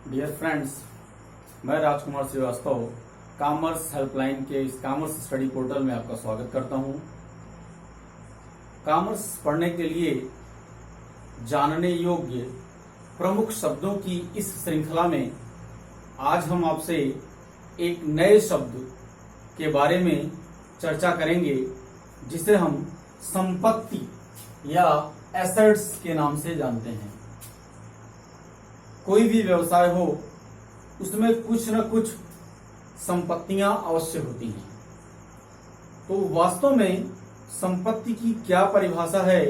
Dear friends, मैं राजकुमार Srivastava commerce helpline के इस कॉमर्स स्टडी पोर्टल में आपका स्वागत करता हूं। कॉमर्स पढ़ने के लिए जानने योग्य प्रमुख शब्दों की इस श्रृंखला में आज हम आपसे एक नए शब्द के बारे में चर्चा करेंगे जिसे हम संपत्ति या एसेट्स के नाम से जानते हैं। कोई भी व्यवसाय हो उसमें कुछ न कुछ संपत्तियां अवश्य होती हैं। तो वास्तव में संपत्ति की क्या परिभाषा है,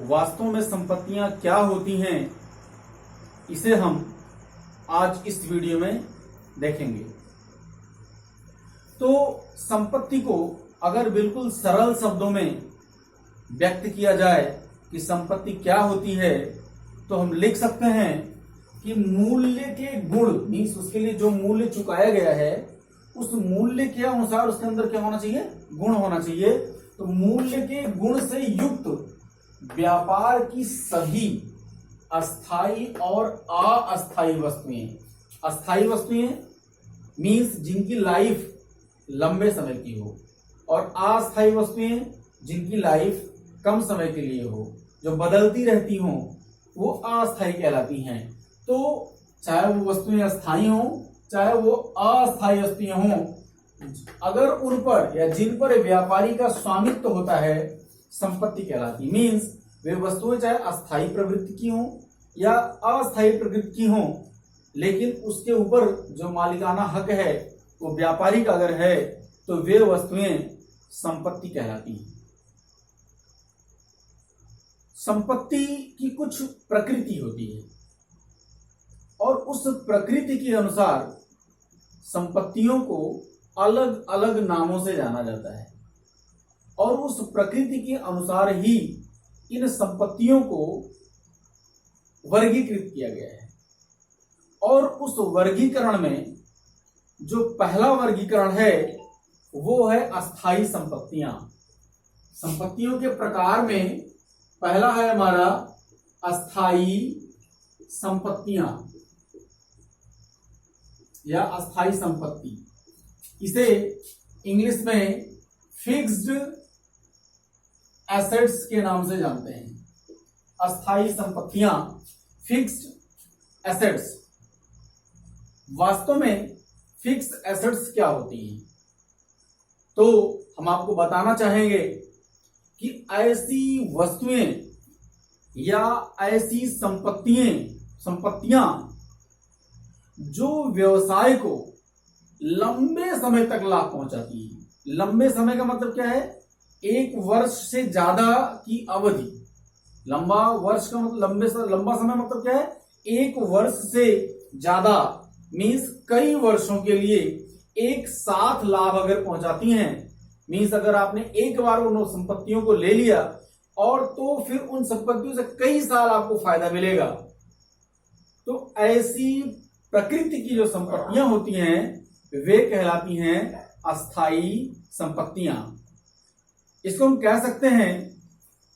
वास्तव में संपत्तियां क्या होती हैं, इसे हम आज इस वीडियो में देखेंगे। तो संपत्ति को अगर बिल्कुल सरल शब्दों में व्यक्त किया जाए कि संपत्ति क्या होती है, तो हम लिख सकते हैं कि मूल्य के गुण मीन्स उसके लिए जो मूल्य चुकाया गया है उस मूल्य के अनुसार उसके अंदर क्या होना चाहिए, गुण होना चाहिए। तो मूल्य के गुण से युक्त व्यापार की सभी अस्थाई और अस्थाई वस्तुएं, अस्थाई वस्तुएं मीन्स जिनकी लाइफ लंबे समय की हो और अस्थाई वस्तुएं जिनकी लाइफ कम समय के लिए हो, जो बदलती रहती हो, वो अस्थाई कहलाती हैं। तो चाहे वो वस्तुएं अस्थाई हो चाहे वो अस्थाई वस्तुएं हों, अगर उन पर या जिन पर व्यापारी का स्वामित्व होता है संपत्ति कहलाती। मीन्स वे वस्तुएं चाहे अस्थाई प्रवृत्ति की हों या अस्थाई प्रवृत्ति की हों, लेकिन उसके ऊपर जो मालिकाना हक है वो व्यापारी का अगर है तो वे वस्तुएं संपत्ति कहलाती हैं। संपत्ति की कुछ प्रकृति होती है और उस प्रकृति के अनुसार संपत्तियों को अलग अलग नामों से जाना जाता है और उस प्रकृति के अनुसार ही इन संपत्तियों को वर्गीकृत किया गया है। और उस वर्गीकरण में जो पहला वर्गीकरण है वो है अस्थाई संपत्तियां। संपत्तियों के प्रकार में पहला है हमारा अस्थाई संपत्तियां या अस्थाई संपत्ति। इसे इंग्लिश में फिक्स्ड एसेट्स के नाम से जानते हैं। अस्थाई संपत्तियां, फिक्स्ड एसेट्स। वास्तव में फिक्स्ड एसेट्स क्या होती हैं, तो हम आपको बताना चाहेंगे कि ऐसी वस्तुएं या ऐसी संपत्तियां जो व्यवसाय को लंबे समय तक लाभ पहुंचाती है। लंबे समय का मतलब क्या है, एक वर्ष से ज्यादा की अवधि। लंबा वर्ष का मतलब लंबा समय मतलब क्या है, एक वर्ष से ज्यादा मीन्स कई वर्षों के लिए एक साथ लाभ अगर पहुंचाती हैं। मीन्स अगर आपने एक बार उन संपत्तियों को ले लिया और तो फिर उन संपत्तियों से कई साल आपको फायदा मिलेगा। तो ऐसी प्रकृति की जो संपत्तियां होती हैं वे कहलाती हैं अस्थाई संपत्तियां। इसको हम कह सकते हैं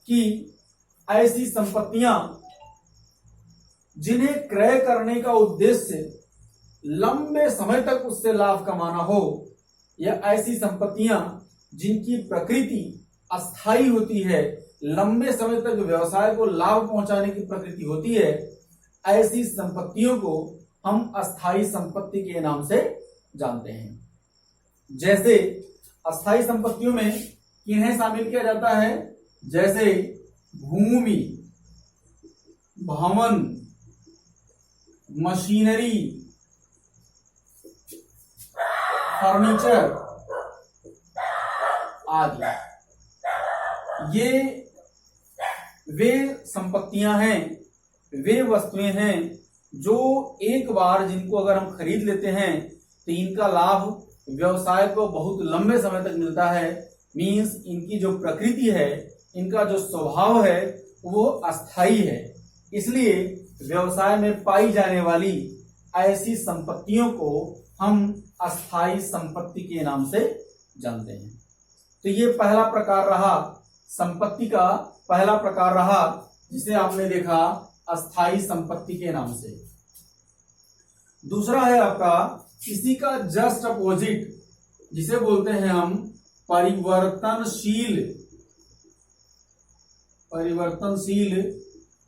कि ऐसी संपत्तियां जिन्हें क्रय करने का उद्देश्य लंबे समय तक उससे लाभ कमाना हो, या ऐसी संपत्तियां जिनकी प्रकृति अस्थाई होती है, लंबे समय तक व्यवसाय को लाभ पहुंचाने की प्रकृति होती है, ऐसी संपत्तियों को हम अस्थाई संपत्ति के नाम से जानते हैं। जैसे अस्थाई संपत्तियों में किन्हें शामिल किया जाता है, जैसे भूमि, भवन, मशीनरी, फर्नीचर आदि। ये वे संपत्तियां हैं, वे वस्तुएं हैं जो एक बार जिनको अगर हम खरीद लेते हैं तो इनका लाभ व्यवसाय को बहुत लंबे समय तक मिलता है। मीन्स इनकी जो प्रकृति है, इनका जो स्वभाव है वो अस्थाई है। इसलिए व्यवसाय में पाई जाने वाली ऐसी संपत्तियों को हम अस्थाई संपत्ति के नाम से जानते हैं। तो ये पहला प्रकार रहा, संपत्ति का पहला प्रकार रहा, जिसे आपने देखा अस्थाई संपत्ति के नाम से। दूसरा है आपका इसी का जस्ट अपोजिट, जिसे बोलते हैं हम परिवर्तनशील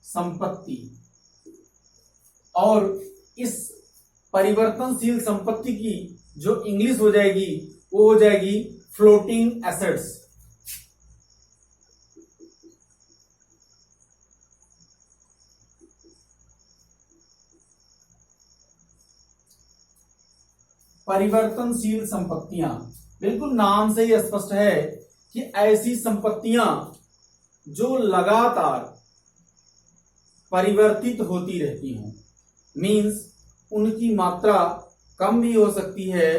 संपत्ति। और इस परिवर्तनशील संपत्ति की जो इंग्लिश हो जाएगी वो हो जाएगी फ्लोटिंग एसेट्स। परिवर्तनशील संपत्तियां, बिल्कुल नाम से ही स्पष्ट है कि ऐसी संपत्तियां जो लगातार परिवर्तित होती रहती हों। मीन्स उनकी मात्रा कम भी हो सकती है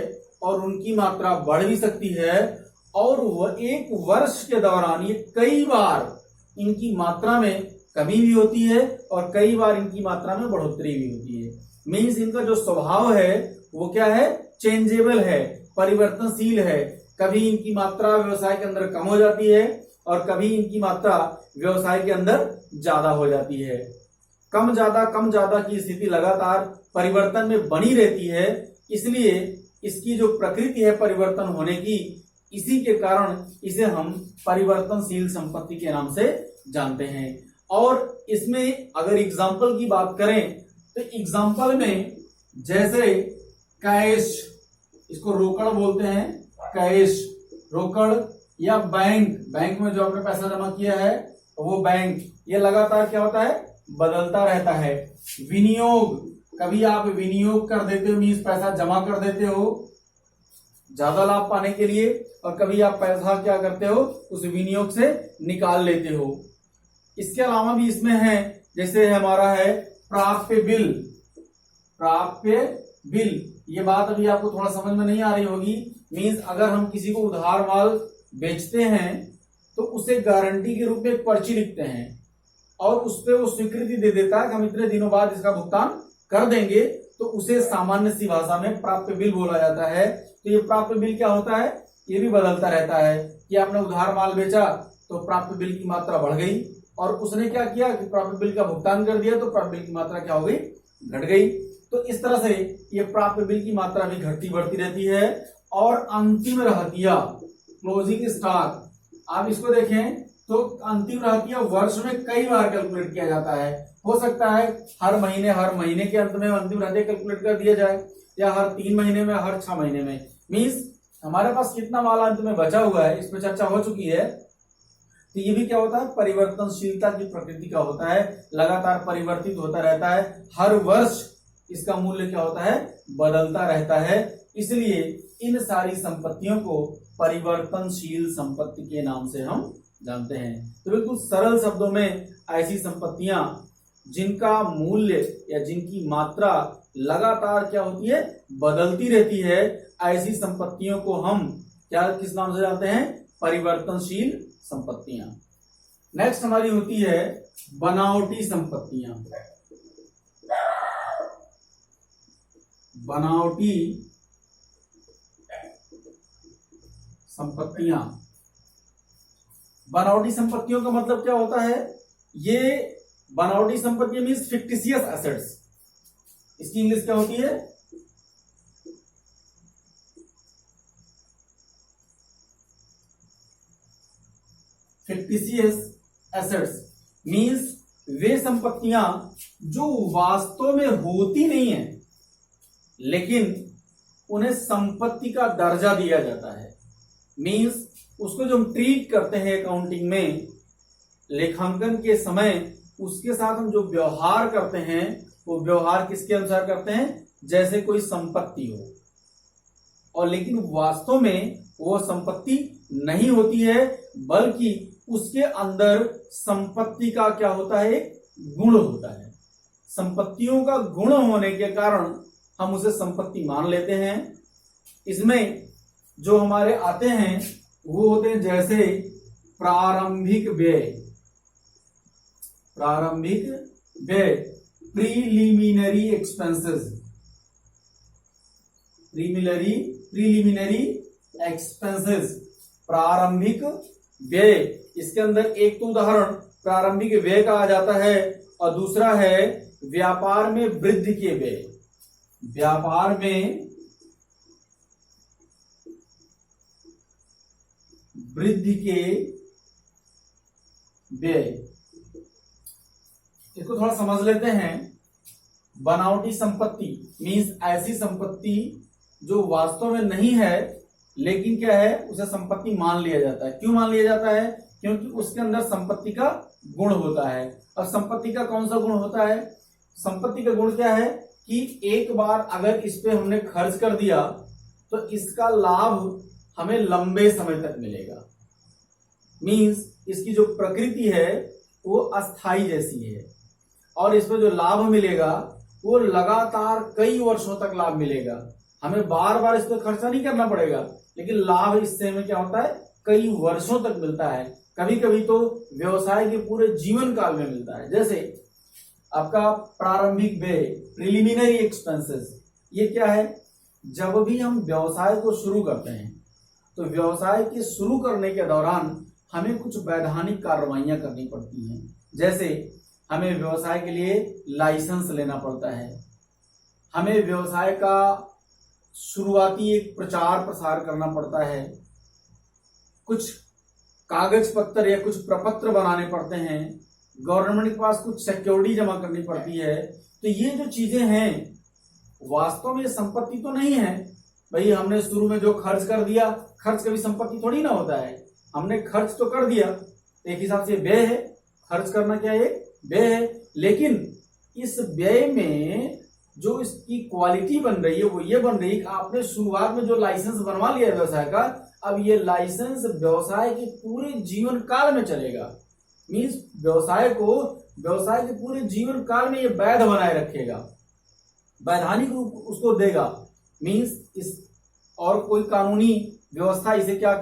और उनकी मात्रा बढ़ भी सकती है, और वह एक वर्ष के दौरान ये कई बार इनकी मात्रा में कमी भी होती है और कई बार इनकी मात्रा में बढ़ोतरी भी होती है। मीन्स इनका जो स्वभाव है वो क्या है, चेंजेबल है, परिवर्तनशील है। कभी इनकी मात्रा व्यवसाय के अंदर कम हो जाती है और कभी इनकी मात्रा व्यवसाय के अंदर ज्यादा हो जाती है। कम ज्यादा की स्थिति लगातार परिवर्तन में बनी रहती है, इसलिए इसकी जो प्रकृति है परिवर्तन होने की, इसी के कारण इसे हम परिवर्तनशील संपत्ति के नाम से जानते हैं। और इसमें अगर एग्जाम्पल की बात करें तो एग्जाम्पल में जैसे कैश, इसको रोकड़ बोलते हैं, कैश रोकड़, या बैंक में जो आपने पैसा जमा किया है वो बैंक, ये लगातार क्या होता है, बदलता रहता है। विनियोग, कभी आप विनियोग कर देते हो, मीन्स पैसा जमा कर देते हो ज्यादा लाभ पाने के लिए, और कभी आप पैसा क्या करते हो, उस विनियोग से निकाल लेते हो। इसके अलावा भी इसमें है, जैसे हमारा है प्राप्य बिल। ये बात अभी आपको थोड़ा समझ में नहीं आ रही होगी। मीन्स अगर हम किसी को उधार माल बेचते हैं तो उसे गारंटी के रूप में एक पर्ची लिखते हैं और उस पर वो स्वीकृति दे देता है कि हम इतने दिनों बाद इसका भुगतान कर देंगे, तो उसे सामान्य सी भाषा में प्राप्य बिल बोला जाता है। तो ये प्राप्य बिल क्या होता है, ये भी बदलता रहता है कि आपने उधार माल बेचा तो प्राप्य बिल की मात्रा बढ़ गई, और उसने क्या किया कि प्राप्य बिल का भुगतान कर दिया तो प्राप्य बिल की मात्रा क्या हो गई, घट गई। तो इस तरह से ये प्राप्य बिल की मात्रा भी घटती बढ़ती रहती है। और अंतिम रहतिया, क्लोजिंग स्टॉक, आप इसको देखें तो अंतिम रहतिया वर्ष में कई बार कैलकुलेट किया जाता है। हो सकता है हर महीने के अंत में अंतिम रहतिया कैलकुलेट कर दिया जाए, या हर 3 महीने में, हर 6 महीने में। मीन्स हमारे पास कितना माल अंत में बचा हुआ है, इस पर चर्चा हो चुकी है। तो ये भी क्या होता है, परिवर्तनशीलता की प्रकृति का होता है, लगातार परिवर्तित होता रहता है। हर वर्ष इसका मूल्य क्या होता है, बदलता रहता है। इसलिए इन सारी संपत्तियों को परिवर्तनशील संपत्ति के नाम से हम जानते हैं। तो बिल्कुल सरल शब्दों में ऐसी संपत्तियां जिनका मूल्य या जिनकी मात्रा लगातार क्या होती है, बदलती रहती है, ऐसी संपत्तियों को हम क्या, किस नाम से जानते हैं, परिवर्तनशील संपत्तियां। नेक्स्ट हमारी होती है बनावटी संपत्तियां। बनावटी संपत्तियां, बनावटी संपत्तियों का मतलब क्या होता है, ये बनावटी संपत्ति मीन्स फिक्टिशियस एसेट्स। इसकी इंग्लिश क्या होती है, फिक्टिशियस एसेट्स। मीन्स वे संपत्तियां जो वास्तव में होती नहीं है लेकिन उन्हें संपत्ति का दर्जा दिया जाता है। मीन्स उसको जो हम ट्रीट करते हैं अकाउंटिंग में, लेखांकन के समय उसके साथ हम जो व्यवहार करते हैं वो व्यवहार किसके अनुसार करते हैं, जैसे कोई संपत्ति हो, और लेकिन वास्तव में वो संपत्ति नहीं होती है, बल्कि उसके अंदर संपत्ति का क्या होता है, गुण होता है। संपत्तियों का गुण होने के कारण हम उसे संपत्ति मान लेते हैं। इसमें जो हमारे आते हैं वो होते हैं जैसे प्रारंभिक व्यय, प्रीलिमिनरी एक्सपेंसेस, प्रीलिमिनरी एक्सपेंसेस, प्रारंभिक व्यय। इसके अंदर एक तो उदाहरण प्रारंभिक व्यय का आ जाता है, और दूसरा है व्यापार में वृद्धि के व्यय। व्यापार में वृद्धि के व्यय। इसको थोड़ा समझ लेते हैं। बनावटी संपत्ति मीन्स ऐसी संपत्ति जो वास्तव में नहीं है लेकिन क्या है, उसे संपत्ति मान लिया जाता है। क्यों मान लिया जाता है? क्योंकि उसके अंदर संपत्ति का गुण होता है। और संपत्ति का कौन सा गुण होता है? संपत्ति का गुण क्या है कि एक बार अगर इस पे हमने खर्च कर दिया तो इसका लाभ हमें लंबे समय तक मिलेगा। मीन्स इसकी जो प्रकृति है वो अस्थाई जैसी है और इसमें जो लाभ मिलेगा वो लगातार कई वर्षों तक लाभ मिलेगा। हमें बार बार इस पर खर्चा नहीं करना पड़ेगा, लेकिन लाभ इससे हमें क्या होता है, कई वर्षों तक मिलता है। कभी कभी तो व्यवसाय के पूरे जीवन काल में मिलता है। जैसे आपका प्रारंभिक व्यय, प्रिलिमिनरी एक्सपेंसेस, ये क्या है? जब भी हम व्यवसाय को शुरू करते हैं तो व्यवसाय के शुरू करने के दौरान हमें कुछ वैधानिक कार्रवाइयां करनी पड़ती हैं। जैसे हमें व्यवसाय के लिए लाइसेंस लेना पड़ता है, हमें व्यवसाय का शुरुआती एक प्रचार प्रसार करना पड़ता है, कुछ कागज पत्र या कुछ प्रपत्र बनाने पड़ते हैं, गवर्नमेंट के पास कुछ सिक्योरिटी जमा करनी पड़ती है। तो ये जो चीजें हैं वास्तव में संपत्ति तो नहीं है। भाई हमने शुरू में जो खर्च कर दिया, खर्च कभी संपत्ति थोड़ी ना होता है। हमने खर्च तो कर दिया, एक हिसाब से व्यय है। खर्च करना क्या है? व्यय है। लेकिन इस व्यय में जो इसकी क्वालिटी बन रही है वो ये बन रही है कि आपने शुरुआत में जो लाइसेंस बनवा लिया व्यवसाय का, अब ये लाइसेंस व्यवसाय के पूरे जीवन काल में चलेगा। मीन्स व्यवसाय के पूरे जीवन काल में ये वैध बनाए रखेगा, वैधानिक रूप उसको देगा। मीन्स इस और कोई कानूनी व्यवस्था इसे क्या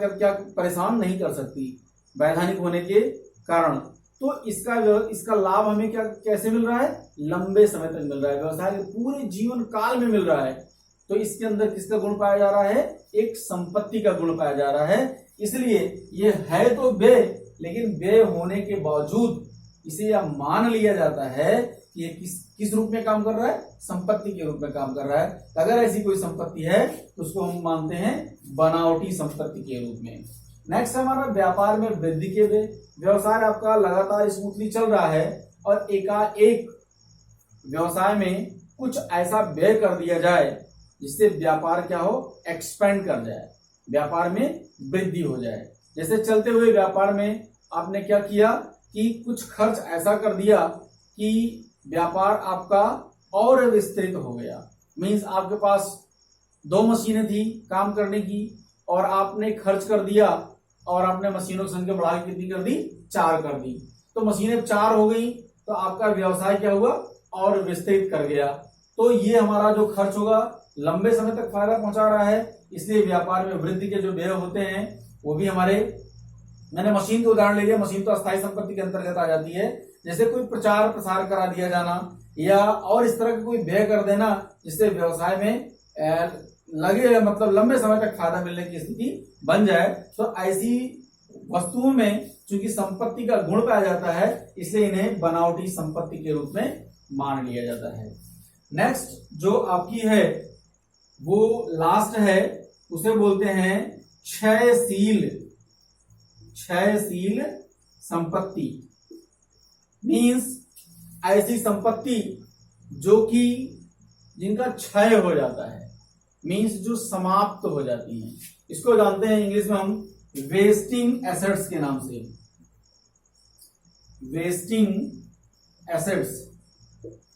परेशान नहीं कर सकती वैधानिक होने के कारण। तो इसका लाभ हमें कैसे मिल रहा है? लंबे समय तक मिल रहा है, व्यवसाय के पूरे जीवन काल में मिल रहा है। तो इसके अंदर किसका गुण पाया जा रहा है? एक संपत्ति का गुण पाया जा रहा है। इसलिए ये है तो व्यय, लेकिन व्यय होने के बावजूद इसे यह मान लिया जाता है कि ये किस रूप में काम कर रहा है? संपत्ति के रूप में काम कर रहा है। अगर ऐसी कोई संपत्ति है तो उसको हम मानते हैं बनावटी संपत्ति के रूप में। नेक्स्ट हमारा व्यापार में वृद्धि के व्यय। व्यवसाय आपका लगातार स्मूथली चल रहा है और एकाएक व्यवसाय में कुछ ऐसा व्यय कर दिया जाए जिससे व्यापार क्या हो? एक्सपेंड कर जाए, व्यापार में वृद्धि हो जाए। जैसे चलते हुए व्यापार में आपने क्या किया कि कुछ खर्च ऐसा कर दिया कि व्यापार आपका और विस्तृत हो गया। मीन्स आपके पास 2 मशीनें थी काम करने की और आपने खर्च कर दिया और आपने मशीनों की संख्या बढ़ा के कितनी कर दी? 4 कर दी। तो मशीनें 4 हो गई तो आपका व्यवसाय क्या हुआ? और विस्तृत कर गया। तो ये हमारा जो खर्च होगा लंबे समय तक फायदा पहुंचा रहा है। इसलिए व्यापार में वृद्धि के जो व्यय होते हैं वो भी हमारे, मैंने मशीन का उदाहरण ले लिया, मशीन तो अस्थायी संपत्ति के अंतर्गत आ जाती है। जैसे कोई प्रचार प्रसार करा दिया जाना या और इस तरह का कोई व्यय कर देना जिससे व्यवसाय में लगे मतलब लंबे समय तक फायदा मिलने की स्थिति बन जाए। तो ऐसी वस्तुओं में चूंकि संपत्ति का गुण पाया जाता है इसलिए इन्हें बनावटी संपत्ति के रूप में मान लिया जाता है। नेक्स्ट जो आपकी है वो लास्ट है, उसे बोलते हैं क्षयशील संपत्ति। मीन्स ऐसी संपत्ति जो कि जिनका क्षय हो जाता है, मीन्स जो समाप्त हो जाती हैं। इसको जानते हैं इंग्लिश में हम वेस्टिंग एसेट्स के नाम से। वेस्टिंग एसेट्स,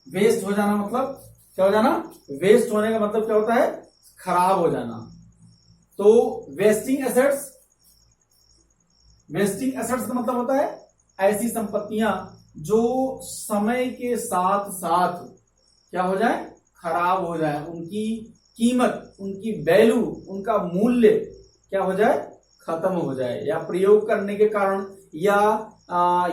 वेस्ट हो जाना मतलब क्या हो जाना? वेस्ट होने का मतलब क्या होता है? खराब हो जाना। तो वेस्टिंग एसेट्स का मतलब होता है ऐसी संपत्तियां जो समय के साथ साथ क्या हो जाए? खराब हो जाए, उनकी कीमत, उनकी वैल्यू, उनका मूल्य क्या हो जाए? खत्म हो जाए, या प्रयोग करने के कारण या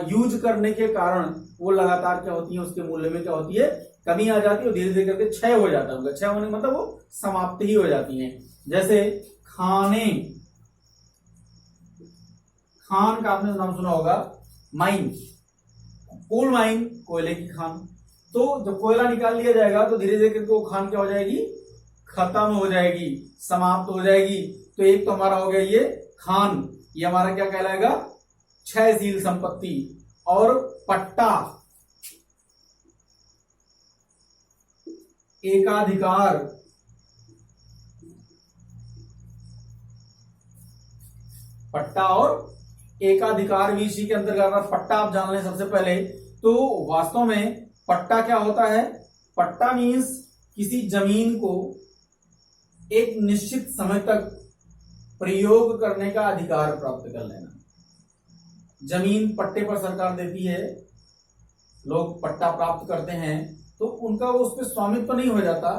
यूज करने के कारण वो लगातार क्या होती है? उसके मूल्य में क्या होती है? कमी आ जाती है और धीरे धीरे करके क्षय हो जाता है। उनका क्षय होने का मतलब वो समाप्त ही हो जाती है। जैसे खान का आपने नाम सुना होगा, माइन, कोल माइन, कोयले की खान। तो जब कोयला निकाल लिया जाएगा तो धीरे धीरे वो खान क्या हो जाएगी, खत्म हो जाएगी, समाप्त हो जाएगी। तो एक तो हमारा हो गया ये खान, ये हमारा क्या कहलाएगा, क्षयशील संपत्ति। और पट्टा, एकाधिकार, पट्टा और एकाधिकार भी इसी के अंतर्गत आता है। पट्टा आप जान लें सबसे पहले, तो वास्तव में पट्टा क्या होता है, पट्टा मीन्स किसी जमीन को एक निश्चित समय तक प्रयोग करने का अधिकार प्राप्त कर लेना। जमीन पट्टे पर सरकार देती है, लोग पट्टा प्राप्त करते हैं, तो उनका वो उस पर स्वामित्व नहीं हो जाता,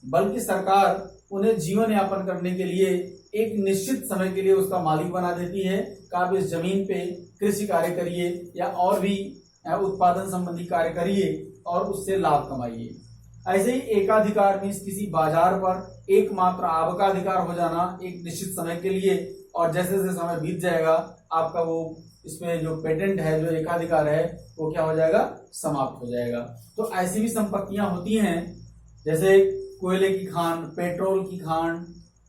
बल्कि सरकार उन्हें जीवन यापन करने के लिए एक निश्चित समय के लिए उसका मालिक बना देती है कि आप इस जमीन पे कृषि कार्य करिए या और भी उत्पादन संबंधी कार्य करिए और उससे लाभ कमाइए। ऐसे ही एकाधिकार मीन्स किसी बाजार पर एकमात्र आपका अधिकार हो जाना एक निश्चित समय के लिए, और जैसे जैसे समय बीत जाएगा आपका वो इसमें जो पेटेंट है, जो एकाधिकार है, वो क्या हो जाएगा, समाप्त हो जाएगा। तो ऐसी भी संपत्तियां होती हैं, जैसे कोयले की खान, पेट्रोल की खान,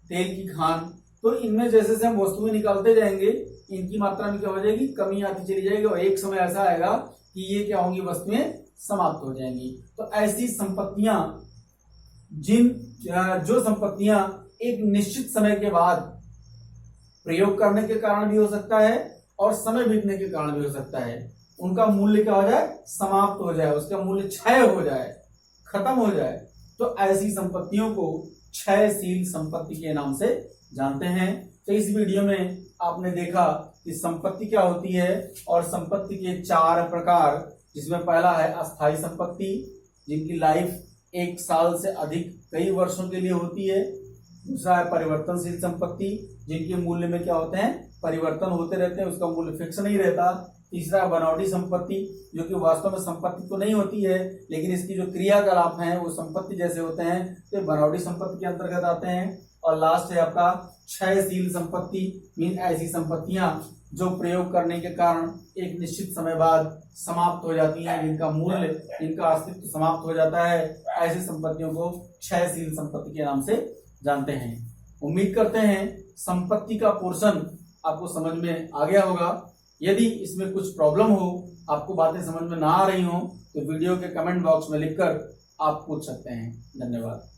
तेल की खान। तो इनमें जैसे जैसे हम वस्तुएं निकालते जाएंगे, इनकी मात्रा में क्या हो जाएगी, कमी आती चली जाएगी, और एक समय ऐसा आएगा कि ये क्या होंगी, वस्तुएं समाप्त हो जाएंगी। तो ऐसी संपत्तियां जो संपत्तियां एक निश्चित समय के बाद प्रयोग करने के कारण भी हो सकता है और समय बीतने के कारण भी हो सकता है, उनका मूल्य क्या हो जाए, समाप्त हो जाए, उसका मूल्य क्षय हो जाए, खत्म हो जाए, तो ऐसी संपत्तियों को क्षयशील संपत्ति के नाम से जानते हैं। तो इस वीडियो में आपने देखा कि संपत्ति क्या होती है और संपत्ति के 4 प्रकार, जिसमें पहला है अस्थायी संपत्ति, जिनकी लाइफ 1 साल से अधिक कई वर्षों के लिए होती है। दूसरा है परिवर्तनशील संपत्ति, जिनके मूल्य में क्या होते हैं, परिवर्तन होते रहते हैं, उसका मूल्य फिक्स नहीं रहता। तीसरा है बनावटी संपत्ति, जो कि वास्तव में संपत्ति तो नहीं होती है, लेकिन इसकी जो क्रियाकलाप हैं वो संपत्ति जैसे होते हैं, तो बनावटी संपत्ति के अंतर्गत आते हैं। और लास्ट है आपका क्षयशील संपत्ति, मीन ऐसी संपत्तियां जो प्रयोग करने के कारण एक निश्चित समय बाद समाप्त हो जाती हैं, जिनका मूल्य, जिनका अस्तित्व समाप्त हो जाता है। ऐसी संपत्तियों को क्षयशील संपत्ति के नाम से जानते हैं। उम्मीद करते हैं संपत्ति का पोर्शन आपको समझ में आ गया होगा। यदि इसमें कुछ प्रॉब्लम हो, आपको बातें समझ में ना आ रही हो, तो वीडियो के कमेंट बॉक्स में लिखकर आप पूछ सकते हैं। धन्यवाद।